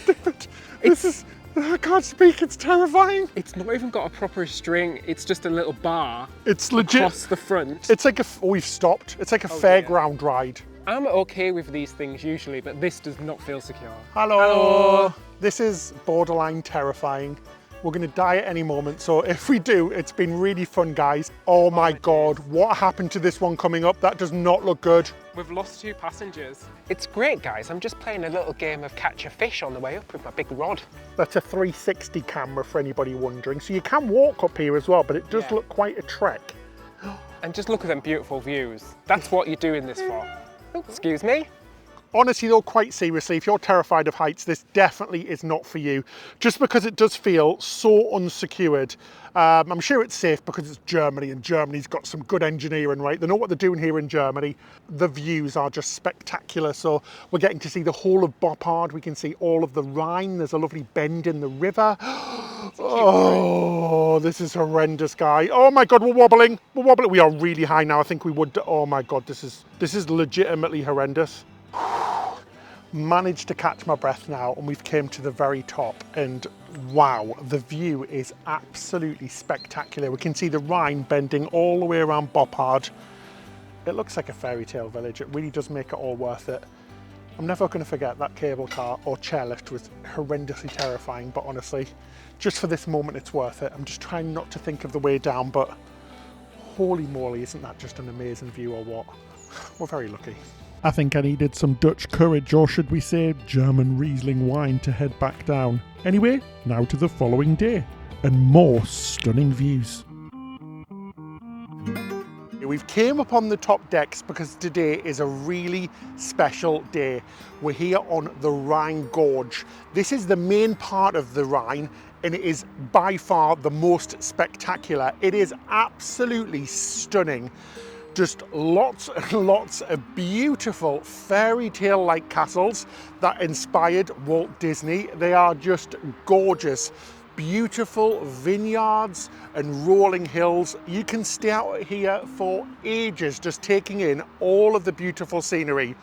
David, this is... I can't speak, it's terrifying. It's not even got a proper string, it's just a little bar. It's legit. Across the front. It's like a... Oh, we've stopped. It's like a fairground ride. I'm okay with these things usually, but this does not feel secure. Hello. Hello. This is borderline terrifying. We're going to die at any moment, so if we do, it's been really fun, guys. Oh my God, what happened to this one coming up? That does not look good. We've lost 2 passengers. It's great, guys. I'm just playing a little game of catch a fish on the way up with my big rod. That's a 360 camera for anybody wondering. So you can walk up here as well, but it does look quite a trek. And just look at them beautiful views. That's what you're doing this for. Oh, excuse me. Honestly though, quite seriously, if you're terrified of heights, this definitely is not for you. Just because it does feel so unsecured. I'm sure it's safe because it's Germany, and Germany's got some good engineering, right? They know what they're doing here in Germany. The views are just spectacular. So we're getting to see the whole of Boppard. We can see all of the Rhine. There's a lovely bend in the river. Oh, this is horrendous, guy. Oh my God, we're wobbling. We're wobbling. We are really high now. I think we would. Oh my God, this is legitimately horrendous. Managed to catch my breath now, and we've came to the very top, and wow, the view is absolutely spectacular. We can see the Rhine bending all the way around Boppard. It looks like a fairy tale village. It really does make it all worth it. I'm never going to forget that cable car or chairlift was horrendously terrifying, but honestly, just for this moment it's worth it. I'm just trying not to think of the way down, but holy moly, isn't that just an amazing view or what? We're very lucky. I think I needed some Dutch courage, or should we say German Riesling wine, to head back down. Anyway, now to the following day, and more stunning views. We've came up on the top decks because today is a really special day. We're here on the Rhine Gorge. This is the main part of the Rhine, and it is by far the most spectacular. It is absolutely stunning. Just lots and lots of beautiful fairy tale-like castles that inspired Walt Disney. They are just gorgeous. Beautiful vineyards and rolling hills. You can stay out here for ages just taking in all of the beautiful scenery.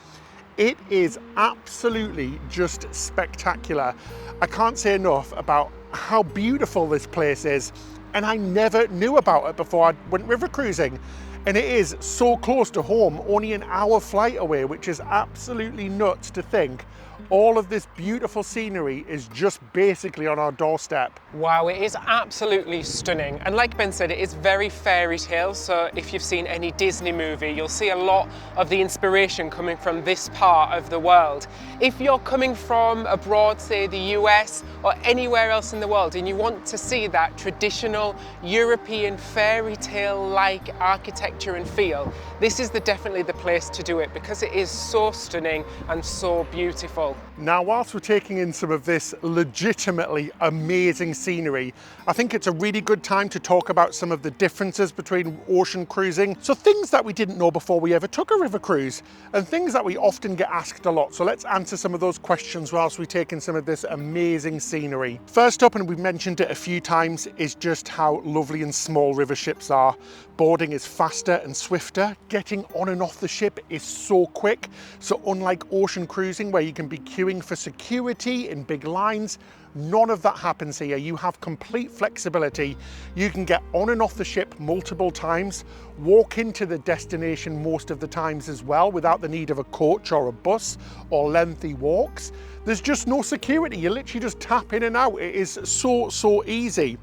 It is absolutely just spectacular. I can't say enough about how beautiful this place is, and I never knew about it before I went river cruising. And it is so close to home, only an hour flight away, which is absolutely nuts to think. All of this beautiful scenery is just basically on our doorstep. Wow, it is absolutely stunning. And like Ben said, it is very fairy tale. So if you've seen any Disney movie, you'll see a lot of the inspiration coming from this part of the world. If you're coming from abroad, say the US or anywhere else in the world, and you want to see that traditional European fairy tale-like architecture and feel, this is definitely the place to do it because it is so stunning and so beautiful. Now, whilst we're taking in some of this legitimately amazing scenery, I think it's a really good time to talk about some of the differences between ocean cruising. So things that we didn't know before we ever took a river cruise, and things that we often get asked a lot. So let's answer some of those questions whilst we take in some of this amazing scenery. First up, and we've mentioned it a few times, is just how lovely and small river ships are. Boarding is faster and swifter. Getting on and off the ship is so quick. So unlike ocean cruising, where you can be queuing for security in big lines, none of that happens here. You have complete flexibility. You can get on and off the ship multiple times, walk into the destination most of the times as well without the need of a coach or a bus or lengthy walks. There's just no security. You literally just tap in and out. It is so easy.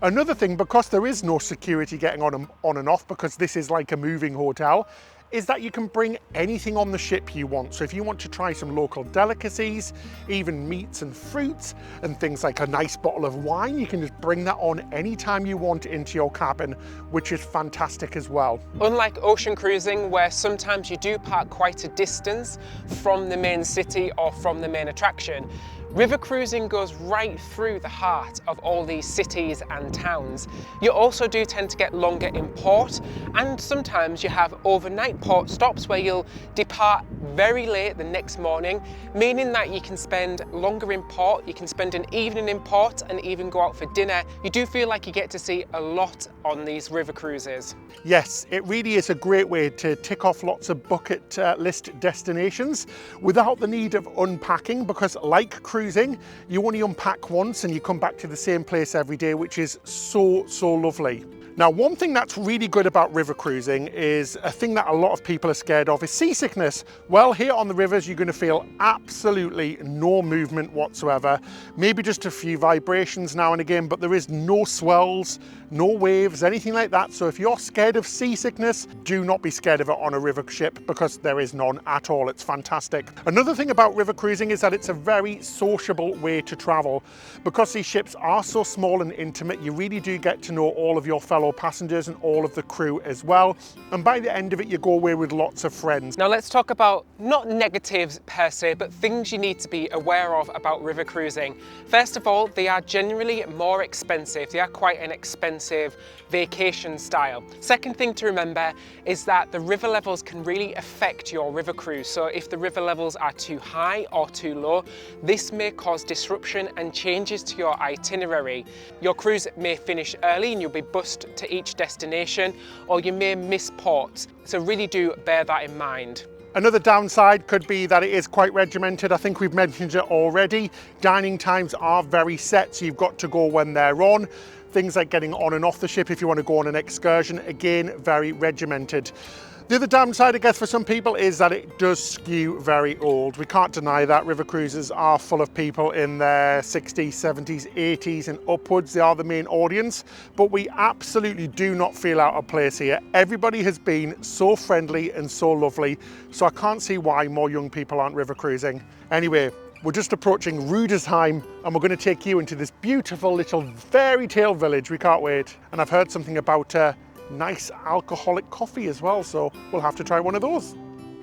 Another thing, because there is no security getting on and off, because this is like a moving hotel, is that you can bring anything on the ship you want. So if you want to try some local delicacies, even meats and fruits, and things like a nice bottle of wine, you can just bring that on anytime you want into your cabin, which is fantastic as well. Unlike ocean cruising, where sometimes you do park quite a distance from the main city or from the main attraction, river cruising goes right through the heart of all these cities and towns. You also do tend to get longer in port, and sometimes you have overnight port stops where you'll depart very late the next morning, meaning that you can spend longer in port, you can spend an evening in port and even go out for dinner. You do feel like you get to see a lot on these river cruises. Yes, it really is a great way to tick off lots of bucket list destinations without the need of unpacking, because like cruising, you only unpack once and you come back to the same place every day, which is so lovely. Now, one thing that's really good about river cruising is a thing that a lot of people are scared of is seasickness. Well, here on the rivers, you're going to feel absolutely no movement whatsoever. Maybe just a few vibrations now and again, but there is no swells, no waves, anything like that. So if you're scared of seasickness, do not be scared of it on a river ship, because there is none at all. It's fantastic. Another thing about river cruising is that it's a very sociable way to travel. Because these ships are so small and intimate, you really do get to know all of your fellow passengers and all of the crew as well. And by the end of it, you go away with lots of friends. Now let's talk about not negatives per se, but things you need to be aware of about river cruising. First of all, they are generally more expensive. They are quite an expensive vacation style. Second thing to remember is that the river levels can really affect your river cruise. So if the river levels are too high or too low, this may cause disruption and changes to your itinerary. Your cruise may finish early and you'll be bussed to each destination, or you may miss ports. So really do bear that in mind. Another downside could be that it is quite regimented. I think we've mentioned it already. Dining times are very set, so you've got to go when they're on. Things like getting on and off the ship if you want to go on an excursion, again, very regimented. The other downside, I guess, for some people is that it does skew very old. We can't deny that. River cruises are full of people in their 60s, 70s, 80s and upwards. They are the main audience, but we absolutely do not feel out of place here. Everybody has been so friendly and so lovely, so I can't see why more young people aren't river cruising. Anyway, we're just approaching Rudesheim and we're going to take you into this beautiful little fairy tale village. We can't wait. And I've heard something about nice alcoholic coffee as well, so we'll have to try one of those.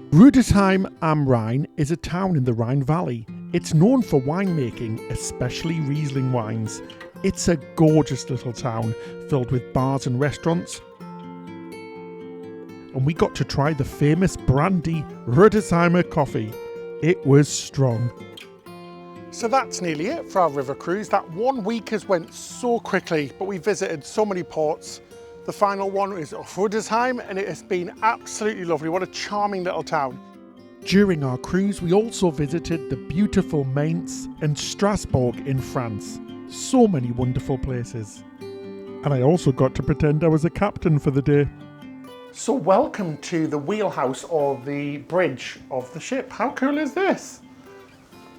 Rudesheim am Rhine is a town in the Rhine Valley. It's known for winemaking, especially Riesling wines. It's a gorgeous little town filled with bars and restaurants. And we got to try the famous brandy Rudesheimer coffee. It was strong. So that's nearly it for our river cruise. That 1 week has went so quickly, but we visited so many ports. The final one is Rudesheim and it has been absolutely lovely. What a charming little town. During our cruise, we also visited the beautiful Mainz and Strasbourg in France. So many wonderful places. And I also got to pretend I was a captain for the day. So welcome to the wheelhouse or the bridge of the ship. How cool is this?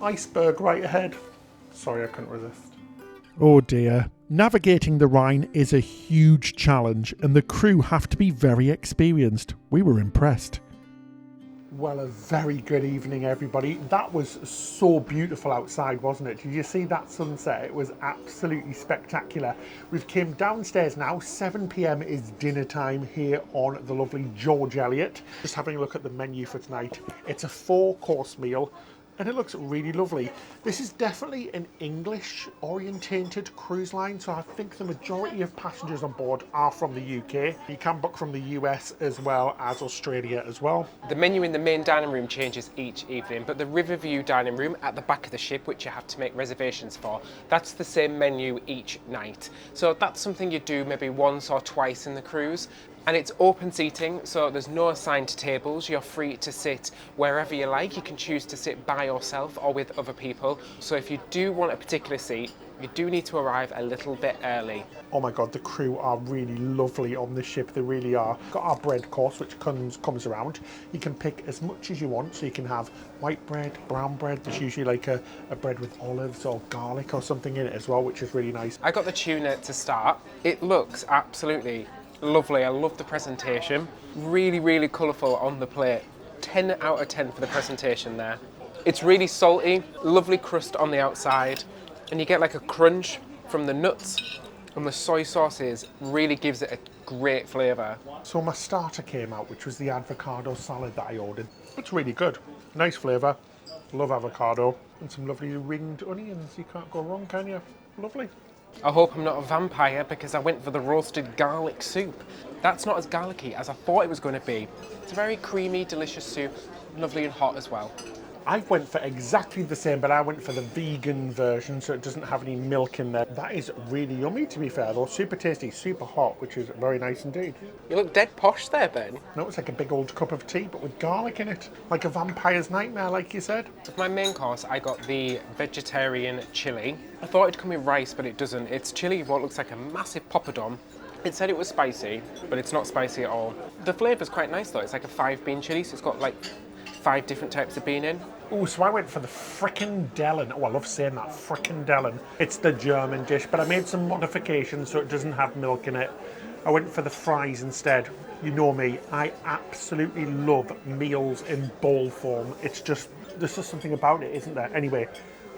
Iceberg right ahead. Sorry, I couldn't resist. Oh dear. Navigating the Rhine is a huge challenge and the crew have to be very experienced. We were impressed. Well, a very good evening, everybody. That was so beautiful outside, wasn't it? Did you see that sunset? It was absolutely spectacular. We've came downstairs now. 7 p.m. is dinner time here on the lovely George Eliot. Just having a look at the menu for tonight. It's a 4-course meal. And it looks really lovely. This is definitely an English orientated cruise line, so I think the majority of passengers on board are from the UK. You can book from the US as well as Australia as well. The menu in the main dining room changes each evening, but the Riverview dining room at the back of the ship, which you have to make reservations for, that's the same menu each night. So that's something you do maybe once or twice in the cruise. And it's open seating, so there's no assigned tables. You're free to sit wherever you like. You can choose to sit by yourself or with other people. So if you do want a particular seat, you do need to arrive a little bit early. Oh my God, the crew are really lovely on this ship. They really are. Got our bread course, which comes around. You can pick as much as you want. So you can have white bread, brown bread. There's usually like a bread with olives or garlic or something in it as well, which is really nice. I got the tuna to start. It looks absolutely lovely. I love the presentation. Really, really colourful on the plate. 10 out of 10 for the presentation there. It's really salty, lovely crust on the outside, and you get like a crunch from the nuts, and the soy sauces really gives it a great flavour. So my starter came out, which was the avocado salad that I ordered. It's really good. Nice flavour. Love avocado. And some lovely ringed onions. You can't go wrong, can you? Lovely. I hope I'm not a vampire because I went for the roasted garlic soup. That's not as garlicky as I thought it was going to be. It's a very creamy, delicious soup, lovely and hot as well. I went for exactly the same, but I went for the vegan version, so it doesn't have any milk in there. That is really yummy, to be fair, though. Super tasty, super hot, which is very nice indeed. You look dead posh there, Ben. No, it's like a big old cup of tea, but with garlic in it. Like a vampire's nightmare, like you said. For my main course, I got the vegetarian chili. I thought it'd come with rice, but it doesn't. It's chili, what looks like a massive poppadom. It said it was spicy, but it's not spicy at all. The flavour's quite nice, though. It's like a 5-bean chili, so it's got like 5 different types of bean in. Oh, so I went for the frikandellen. Oh, I love saying that, frikandellen. It's the German dish, but I made some modifications so it doesn't have milk in it. I went for the fries instead. You know me, I absolutely love meals in bowl form. It's just, there's just something about it, isn't there? Anyway,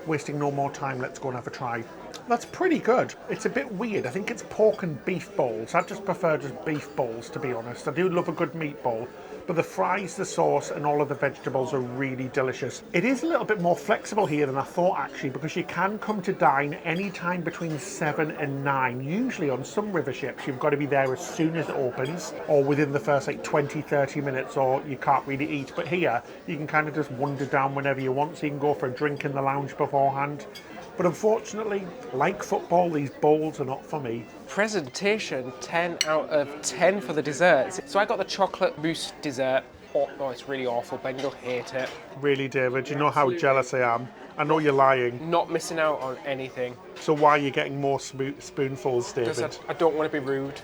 wasting no more time, let's go and have a try. That's pretty good. It's a bit weird. I think it's pork and beef bowls. I just prefer just beef bowls, to be honest. I do love a good meatball. But the fries, the sauce, and all of the vegetables are really delicious. It is a little bit more flexible here than I thought, actually, because you can come to dine any time between 7 and 9. Usually on some river ships, you've got to be there as soon as it opens, or within the first like 20, 30 minutes, or you can't really eat. But here, you can kind of just wander down whenever you want, so you can go for a drink in the lounge beforehand. But unfortunately, like football, these bowls are not for me. Presentation, 10 out of 10 for the desserts. So I got the chocolate mousse dessert. Oh, it's really awful, Ben, you'll hate it. Really, David, you know how jealous I am. I know you're lying. Not missing out on anything. So why are you getting more spoonfuls, David? Because I don't want to be rude.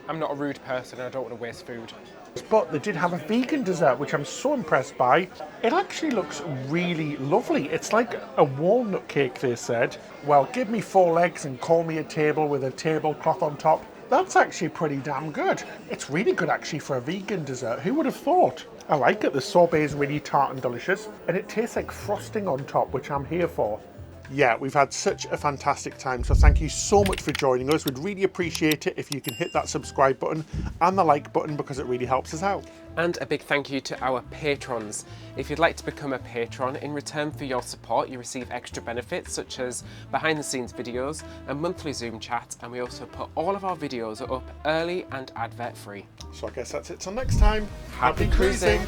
I'm not a rude person and I don't want to waste food. But they did have a vegan dessert, which I'm so impressed by. It actually looks really lovely. It's like a walnut cake, they said. Well, give me 4 legs and call me a table with a tablecloth on top. That's actually pretty damn good. It's really good actually for a vegan dessert. Who would have thought? I like it. The sorbet is really tart and delicious. And it tastes like frosting on top, which I'm here for. Yeah, we've had such a fantastic time, so thank you so much for joining us. We'd really appreciate it if you can hit that subscribe button and the like button because it really helps us out. And a big thank you to our patrons. If you'd like to become a patron, in return for your support, you receive extra benefits such as behind the scenes videos and monthly Zoom chat, and we also put all of our videos up early and advert free. So I guess that's it till next time. Happy cruising.